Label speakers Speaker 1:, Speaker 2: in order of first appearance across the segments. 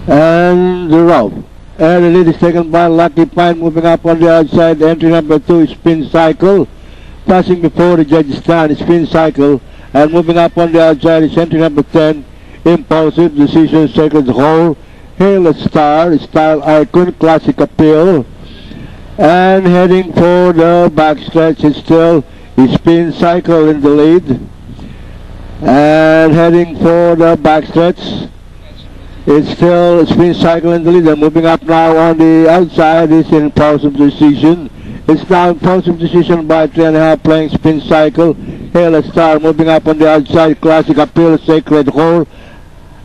Speaker 1: And the rope. And the lead is taken by Lucky Pine, moving up on the outside. Entry number 2, Spin Cycle. Passing before the judge's stand, Spin Cycle. And moving up on the outside is entry number 10, Impulsive Decision, Sacred Hole. Hail Star, Style Icon, Classic Appeal. And heading for the backstretch is still Spin Cycle in the lead. And heading for the backstretch, it's still Spin Cycle in the lead. And moving up now on the outside is Impulsive Decision. It's now Impulsive Decision by 3.5, playing Spin Cycle. Hail Star moving up on the outside, Classic Appeal, Sacred Hole.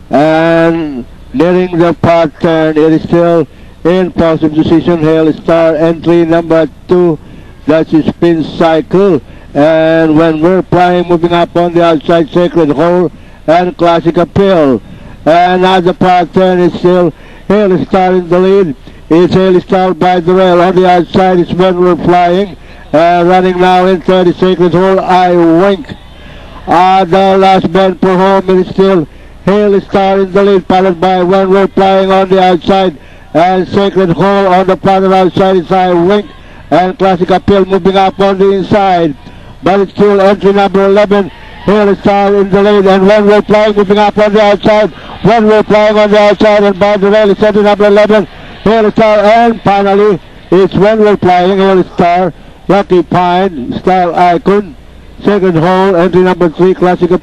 Speaker 1: And nearing the part turn, it is still Impulsive Decision, Hail Star. Entry number 2, that's Spin Cycle. And when we're playing, moving up on the outside, Sacred Hole and Classic Appeal. And as the part turn, it's still Hail Star in the lead. It's Hail Star by the rail. On the outside is When We're Flying. Running now into the Sacred Hole, I Wink. The last bend per home, it is still Hail Star in the lead, followed by When We're Flying on the outside. And Sacred Hole on the further outside is I Wink. And Classic Appeal moving up on the inside. But it's still entry number 11, Hail Star in the lead. And When We're Flying moving up on the outside. When We're Flying on the outside and by the rail is entry number 11, Hail Star. And finally, it's When We're Flying, Hail Star, Lucky Pine, Style Icon, Sacred Hole, entry number 3, Classic Appeal.